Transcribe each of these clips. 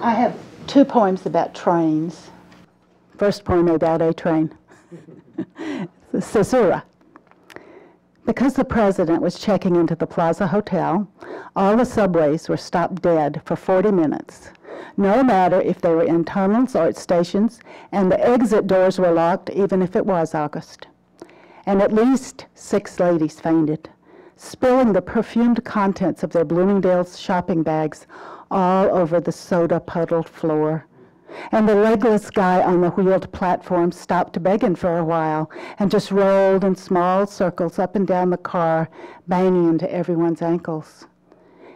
I have two poems about trains. First poem about a train. Caesura. Because the president was checking into the Plaza Hotel, all the subways were stopped dead for 40 minutes. No matter if they were in tunnels or at stations, and the exit doors were locked even if it was August. And at least 6 ladies fainted, spilling the perfumed contents of their Bloomingdale's shopping bags all over the soda-puddled floor. And the legless guy on the wheeled platform stopped begging for a while and just rolled in small circles up and down the car, banging into everyone's ankles.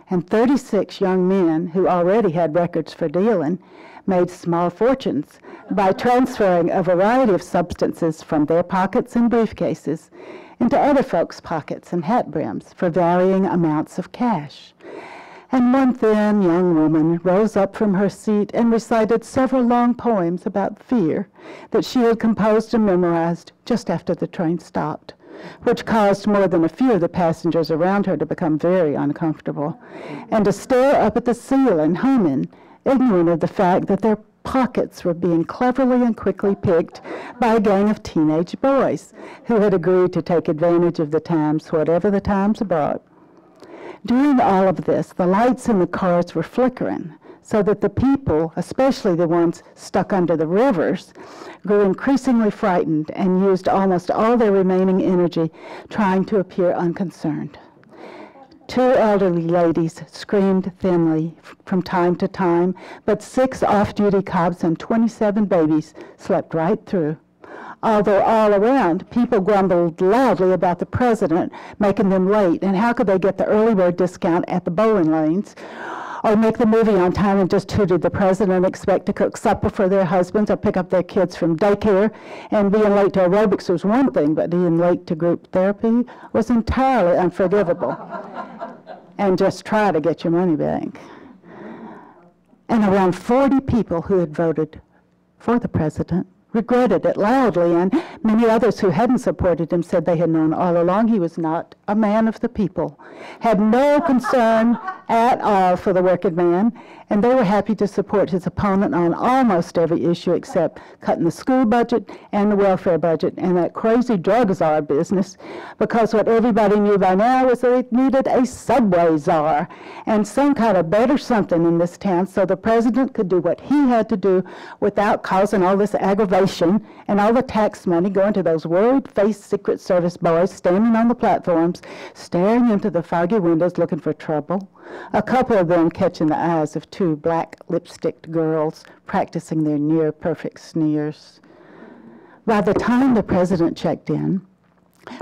And 36 young men who already had records for dealing made small fortunes by transferring a variety of substances from their pockets and briefcases into other folks' pockets and hat brims for varying amounts of cash. And one thin young woman rose up from her seat and recited several long poems about fear that she had composed and memorized just after the train stopped, which caused more than a few of the passengers around her to become very uncomfortable and to stare up at the ceiling, humming, ignorant of the fact that their pockets were being cleverly and quickly picked by a gang of teenage boys who had agreed to take advantage of the times, whatever the times brought. During all of this, the lights in the cars were flickering, so that the people, especially the ones stuck under the rivers, grew increasingly frightened and used almost all their remaining energy trying to appear unconcerned. 2 elderly ladies screamed thinly from time to time, but 6 off-duty cops and 27 babies slept right through. Although all around, people grumbled loudly about the president making them late, and how could they get the early bird discount at the bowling lanes, or make the movie on time, and just who did the president expect to cook supper for their husbands or pick up their kids from daycare? And being late to aerobics was one thing, but being late to group therapy was entirely unforgivable. And just try to get your money back. And around 40 people who had voted for the president regretted it loudly, and many others who hadn't supported him said they had known all along he was not a man of the people, had no concern at all for the working man, and they were happy to support his opponent on almost every issue except cutting the school budget and the welfare budget and that crazy drug czar business, because what everybody knew by now was that it needed a subway czar and some kind of better something in this town so the president could do what he had to do without causing all this aggravation and all the tax money going to those worried-faced Secret Service boys standing on the platforms, staring into the foggy windows looking for trouble. A couple of them catching the eyes of 2 black lipsticked girls practicing their near-perfect sneers. By the time the president checked in,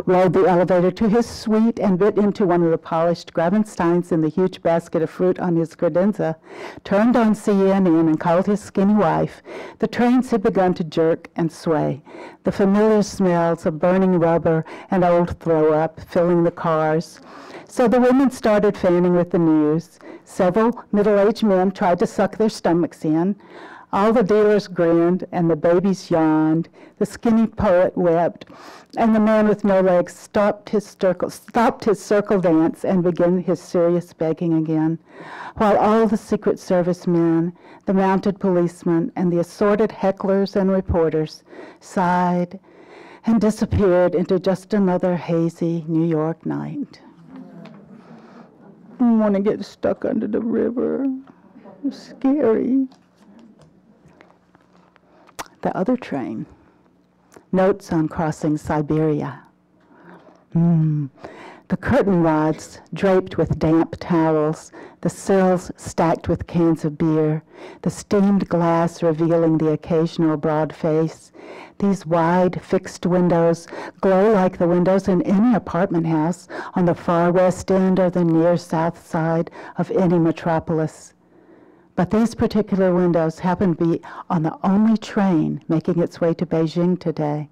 rode the elevator to his suite and bit into one of the polished Gravensteins in the huge basket of fruit on his credenza, turned on CNN and called his skinny wife, the trains had begun to jerk and sway, the familiar smells of burning rubber and old throw-up filling the cars. So the women started fanning with the news. Several middle-aged men tried to suck their stomachs in. All the dealers grinned, and the babies yawned. The skinny poet wept, and the man with no legs stopped his circle dance and began his serious begging again, while all the Secret Service men, the mounted policemen, and the assorted hecklers and reporters sighed and disappeared into just another hazy New York night. I want to get stuck under the river. It's scary. The other train. Notes on crossing Siberia. The curtain rods draped with damp towels, the sills stacked with cans of beer, the steamed glass revealing the occasional broad face. These wide, fixed windows glow like the windows in any apartment house on the far west end or the near south side of any metropolis. But these particular windows happen to be on the only train making its way to Beijing today,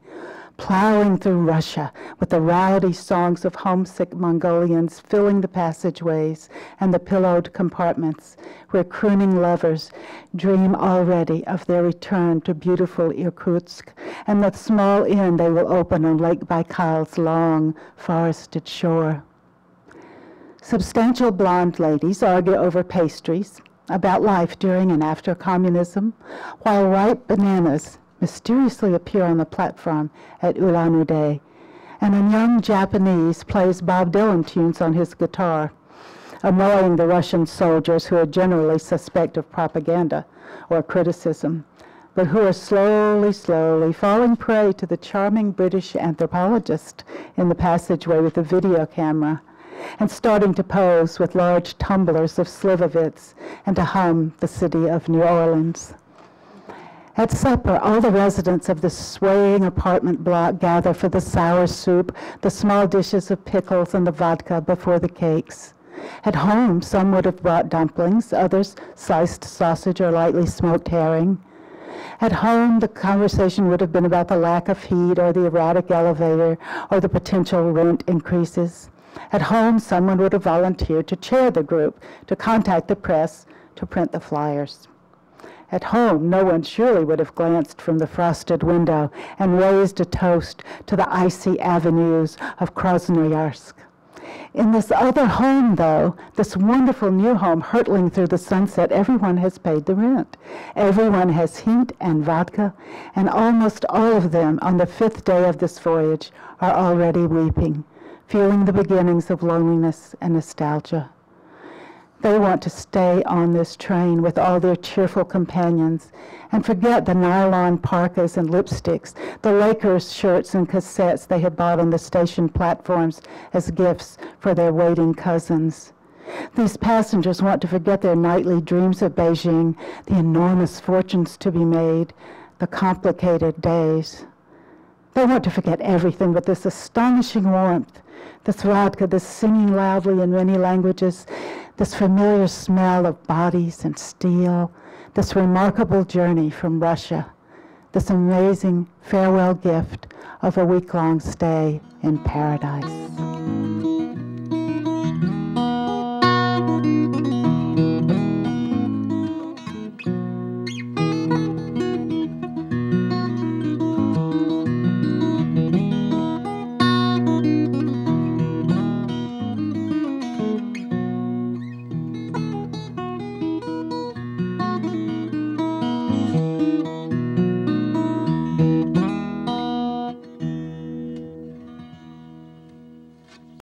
plowing through Russia with the rowdy songs of homesick Mongolians filling the passageways and the pillowed compartments, where crooning lovers dream already of their return to beautiful Irkutsk and the small inn they will open on Lake Baikal's long, forested shore. Substantial blonde ladies argue over pastries, about life during and after communism, while ripe bananas mysteriously appear on the platform at Ulan-Ude, and a young Japanese plays Bob Dylan tunes on his guitar, annoying the Russian soldiers who are generally suspect of propaganda or criticism, but who are slowly falling prey to the charming British anthropologist in the passageway with a video camera, and starting to pose with large tumblers of Slivovitz and to hum the city of New Orleans. At supper, all the residents of the swaying apartment block gather for the sour soup, the small dishes of pickles, and the vodka before the cakes. At home, some would have brought dumplings, others sliced sausage or lightly smoked herring. At home, the conversation would have been about the lack of heat or the erratic elevator or the potential rent increases. At home, someone would have volunteered to chair the group, to contact the press, to print the flyers. At home, no one surely would have glanced from the frosted window and raised a toast to the icy avenues of Krasnoyarsk. In this other home, though, this wonderful new home hurtling through the sunset, everyone has paid the rent. Everyone has heat and vodka, and almost all of them on the 5th day of this voyage are already weeping, feeling the beginnings of loneliness and nostalgia. They want to stay on this train with all their cheerful companions and forget the nylon parkas and lipsticks, the Lakers shirts and cassettes they had bought on the station platforms as gifts for their waiting cousins. These passengers want to forget their nightly dreams of Beijing, the enormous fortunes to be made, the complicated days. They want to forget everything but this astonishing warmth, this vodka, this singing loudly in many languages, this familiar smell of bodies and steel, this remarkable journey from Russia, this amazing farewell gift of a week-long stay in paradise.